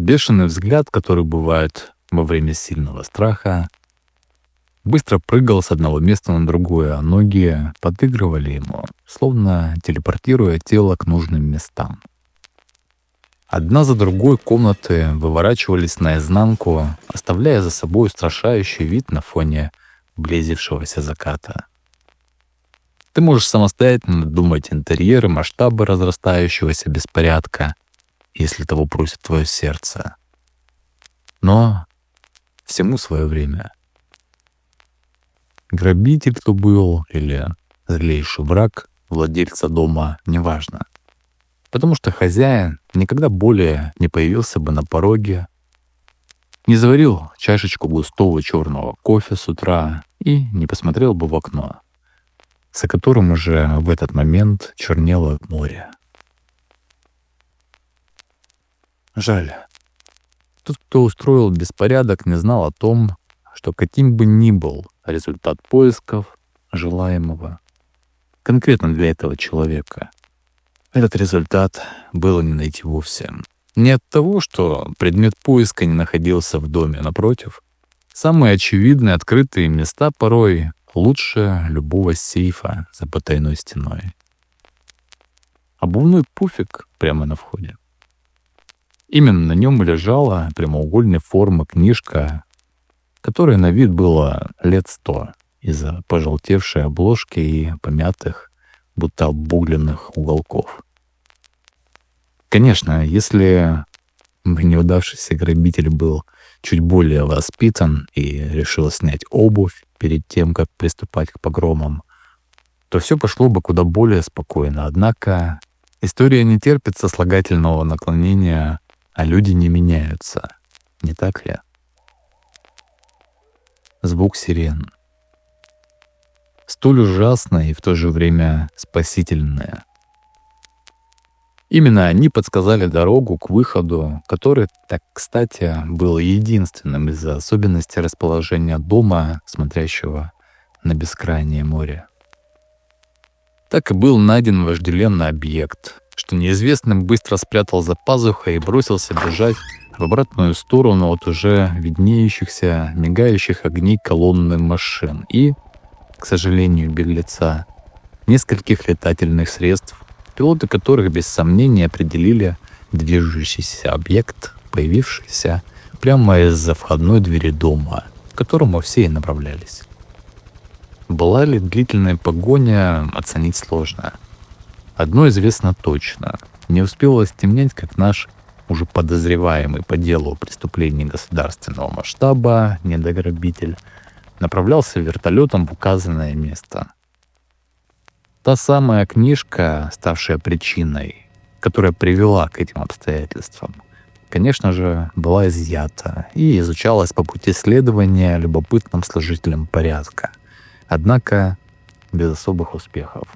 Бешеный взгляд, который бывает во время сильного страха, быстро прыгал с одного места на другое, а ноги подыгрывали ему, словно телепортируя тело к нужным местам. Одна за другой комнаты выворачивались наизнанку, оставляя за собой устрашающий вид на фоне близившегося заката. Ты можешь самостоятельно думать интерьеры, масштабы разрастающегося беспорядка, если того просит твое сердце. Но всему свое время. Грабитель кто был или злейший враг владельца дома, неважно. Потому что хозяин никогда более не появился бы на пороге, не заварил чашечку густого черного кофе с утра и не посмотрел бы в окно, за которым уже в этот момент чернело море. Жаль. Тот, кто устроил беспорядок, не знал о том, что каким бы ни был результат поисков желаемого конкретно для этого человека, этот результат было не найти вовсе. Не от того, что предмет поиска не находился в доме, напротив. Самые очевидные открытые места порой лучше любого сейфа за потайной стеной. Обувной пуфик прямо на входе. Именно на нем лежала прямоугольной формы книжка, которой на вид было лет 100 из-за пожелтевшей обложки и помятых, будто обугленных уголков. Конечно, если бы неудавшийся грабитель был чуть более воспитан и решил снять обувь перед тем, как приступать к погромам, то все пошло бы куда более спокойно. Однако история не терпит сослагательного наклонения, а люди не меняются. Не так ли? Звук сирен. Столь ужасное и в то же время спасительное. Именно они подсказали дорогу к выходу, который, так кстати, был единственным из-за особенностей расположения дома, смотрящего на бескрайнее море. Так и был найден вожделенный объект, что неизвестный быстро спрятал за пазухой и бросился бежать в обратную сторону от уже виднеющихся, мигающих огней колонны машин и, к сожалению беглеца, нескольких летательных средств, пилоты которых без сомнения определили движущийся объект, появившийся прямо из-за входной двери дома, к которому все и направлялись. Была ли длительная погоня, оценить сложно. Одно известно точно. Не успело стемнеть, как наш уже подозреваемый по делу преступлений государственного масштаба недограбитель направлялся вертолетом в указанное место. Та самая книжка, ставшая причиной, которая привела к этим обстоятельствам, конечно же, была изъята и изучалась по пути следования любопытным служителям порядка, однако без особых успехов.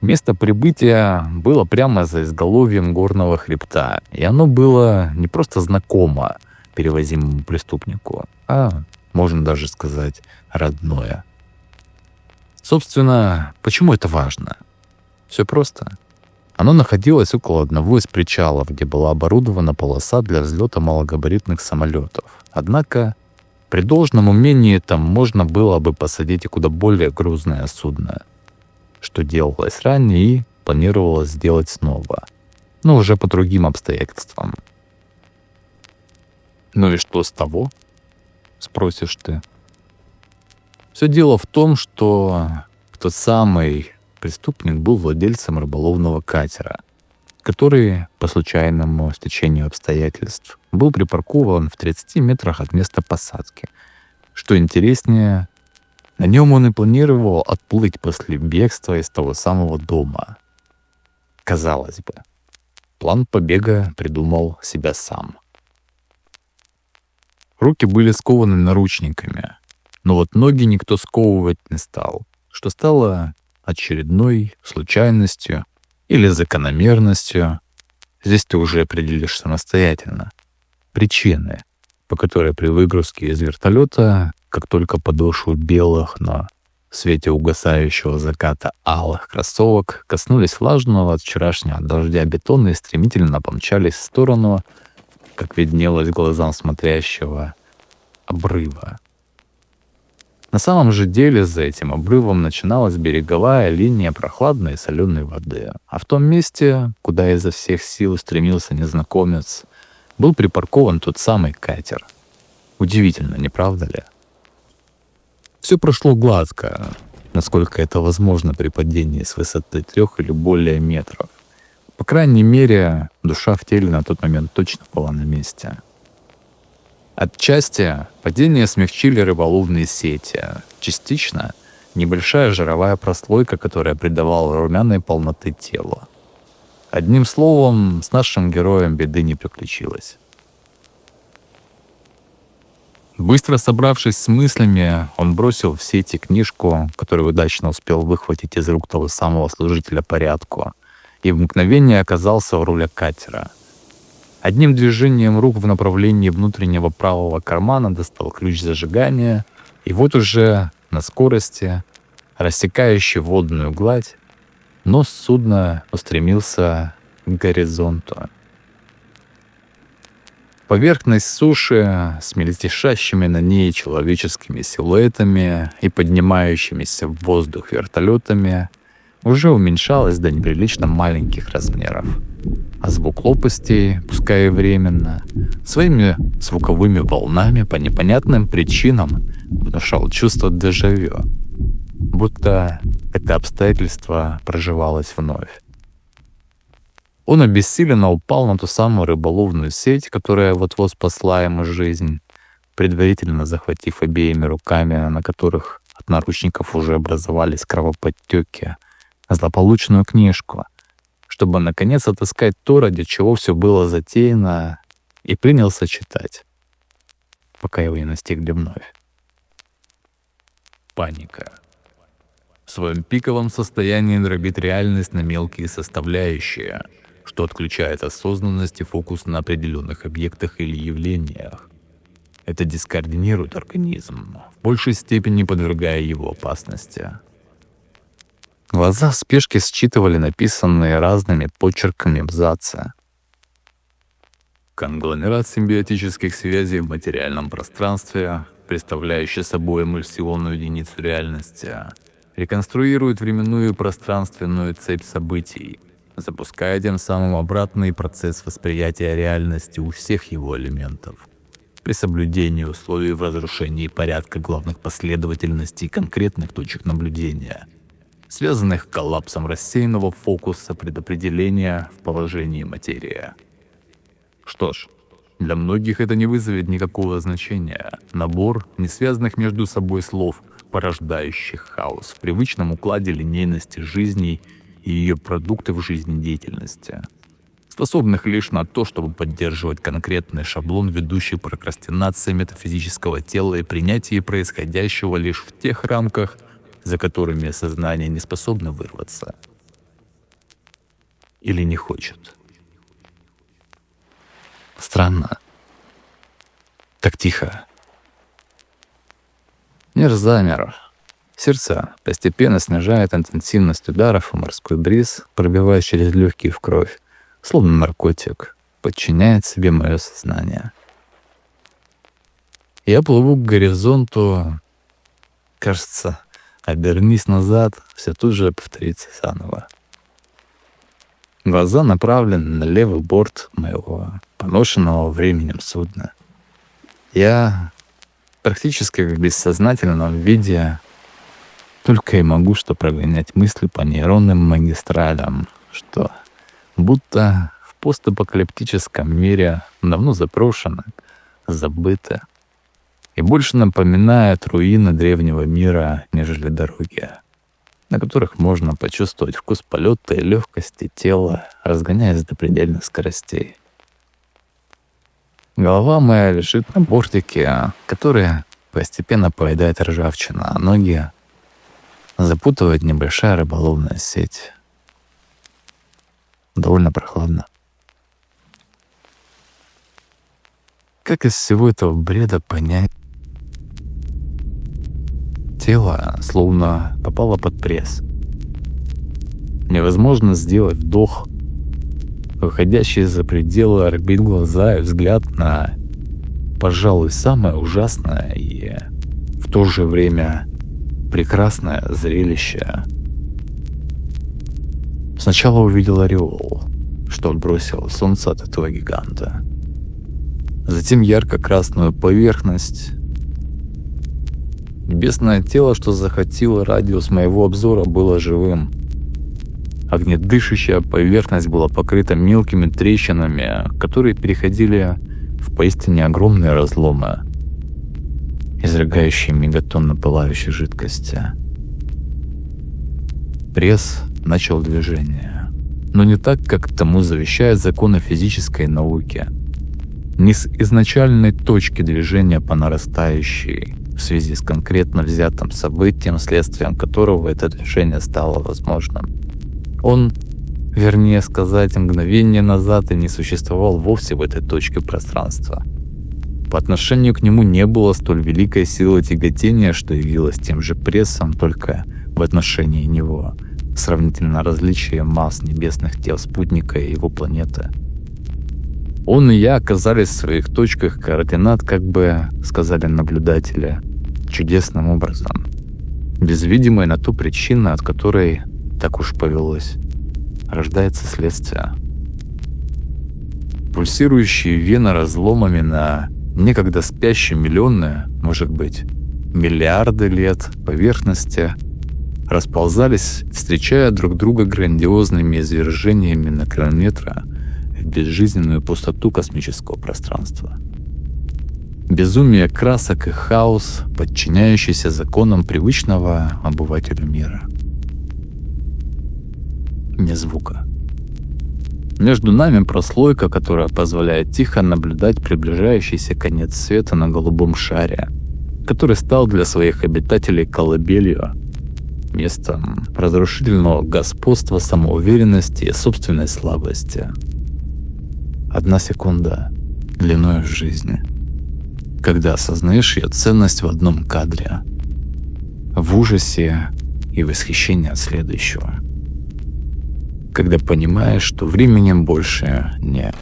Место прибытия было прямо за изголовьем горного хребта, и оно было не просто знакомо перевозимому преступнику, а, можно даже сказать, родное. Собственно, почему это важно? Все просто. Оно находилось около одного из причалов, где была оборудована полоса для взлета малогабаритных самолетов. Однако при должном умении там можно было бы посадить и куда более грузное судно, что делалось ранее и планировалось сделать снова, но уже по другим обстоятельствам. «Ну и что с того?» — спросишь ты. Все дело в том, что тот самый преступник был владельцем рыболовного катера, который, по случайному стечению обстоятельств, был припаркован в 30 метрах от места посадки. Что интереснее, на нем он и планировал отплыть после бегства из того самого дома. Казалось бы, план побега придумал себя сам. Руки были скованы наручниками, но вот ноги никто сковывать не стал, что стало очередной случайностью или закономерностью. Здесь ты уже определишь самостоятельно причины, по которой при выгрузке из вертолета, как только подошвы белых, но в свете угасающего заката алых кроссовок коснулись влажного от вчерашнего дождя бетона и стремительно помчались в сторону, как виднелось глазам смотрящего, обрыва. На самом же деле за этим обрывом начиналась береговая линия прохладной и соленой воды, а в том месте, куда изо всех сил стремился незнакомец, был припаркован тот самый катер. Удивительно, не правда ли? Все прошло гладко, насколько это возможно при падении с высоты 3 или более метров. По крайней мере, душа в теле на тот момент точно была на месте. Отчасти падение смягчили рыболовные сети, частично небольшая жировая прослойка, которая придавала румяной полноты телу. Одним словом, с нашим героем беды не приключилось. Быстро собравшись с мыслями, он бросил в сети книжку, которую удачно успел выхватить из рук того самого служителя порядку, и в мгновение оказался у руля катера. Одним движением рук в направлении внутреннего правого кармана достал ключ зажигания, и вот уже на скорости, рассекающей водную гладь, нос судна устремился к горизонту. Поверхность суши с мельтешащими на ней человеческими силуэтами и поднимающимися в воздух вертолетами уже уменьшалась до неприлично маленьких размеров, а звук лопастей, пускай и временно, своими звуковыми волнами по непонятным причинам внушал чувство дежавю, будто это обстоятельство проживалось вновь. Он обессиленно упал на ту самую рыболовную сеть, которая вот-вот спасла ему жизнь, предварительно захватив обеими руками, на которых от наручников уже образовались кровоподтеки, злополучную книжку, чтобы наконец отыскать то, ради чего все было затеяно, и принялся читать, пока его не настигли вновь. Паника. В своем пиковом состоянии дробит реальность на мелкие составляющие, что отключает осознанность и фокус на определенных объектах или явлениях. Это дискоординирует организм, в большей степени подвергая его опасности. Глаза в спешке считывали написанные разными почерками абзацы. Конгломерат симбиотических связей в материальном пространстве, представляющий собой эмульсионную единицу реальности, реконструирует временную и пространственную цепь событий, запуская тем самым обратный процесс восприятия реальности у всех его элементов, при соблюдении условий в разрушении порядка главных последовательностей конкретных точек наблюдения, связанных коллапсом рассеянного фокуса предопределения в положении материи. Что ж, для многих это не вызовет никакого значения. Набор несвязанных между собой слов, порождающих хаос в привычном укладе линейности жизней и ее продукты в жизнедеятельности, способных лишь на то, чтобы поддерживать конкретный шаблон, ведущий к прокрастинации метафизического тела и принятии происходящего лишь в тех рамках, за которыми сознание не способно вырваться. Или не хочет. Странно. Так тихо. Мир замер. Сердце постепенно снижает интенсивность ударов, и морской бриз, пробиваясь через легкие в кровь, словно наркотик, подчиняет себе мое сознание. Я плыву к горизонту. Кажется, обернись назад, все тут же повторится заново. Глаза направлены на левый борт моего поношенного временем судна. Я практически в бессознательном виде только и могу что прогонять мысли по нейронным магистралям, что будто в постапокалиптическом мире давно запрошено, забыто и больше напоминает руины древнего мира, нежели дороги, на которых можно почувствовать вкус полета и легкости тела, разгоняясь до предельных скоростей. Голова моя лежит на бортике, который постепенно поедает ржавчина, а ноги запутывает небольшая рыболовная сеть. Довольно прохладно. Как из всего этого бреда понять, Тело словно попало под пресс. Невозможно сделать вдох, выходящий за пределы орбит глаза и взгляд на, пожалуй, самое ужасное и в то же время прекрасное зрелище. Сначала увидел ореол, что отбросило солнце от этого гиганта. Затем ярко-красную поверхность. Небесное тело, что захватило радиус моего обзора, было живым. Огнедышащая поверхность была покрыта мелкими трещинами, которые переходили в поистине огромные разломы, изрыгающие мегатонны пылающей жидкости. Пресс начал движение, но не так, как тому завещают законы физической науки. Не с изначальной точки движения по нарастающей, в связи с конкретно взятым событием, следствием которого это движение стало возможным. Он, вернее сказать, мгновение назад и не существовал вовсе в этой точке пространства. По отношению к нему не было столь великой силы тяготения, что явилось тем же прессом, только в отношении него, сравнительно различия масс небесных тел спутника и его планеты. Он и я оказались в своих точках координат, как бы сказали наблюдатели, чудесным образом, без видимой на то причины, от которой так уж повелось, рождается следствие. Пульсирующие вены разломами на некогда спящие миллионы, может быть, миллиарды лет поверхности расползались, встречая друг друга грандиозными извержениями на километры в безжизненную пустоту космического пространства. Безумие красок и хаос, подчиняющийся законам привычного обывателю мира. Ни звука. Между нами прослойка, которая позволяет тихо наблюдать приближающийся конец света на голубом шаре, который стал для своих обитателей колыбелью, местом разрушительного господства, самоуверенности и собственной слабости. 1 секунда длиной в жизни, когда осознаешь ее ценность в одном кадре, в ужасе и восхищении от следующего, когда понимаешь, что времени больше нет.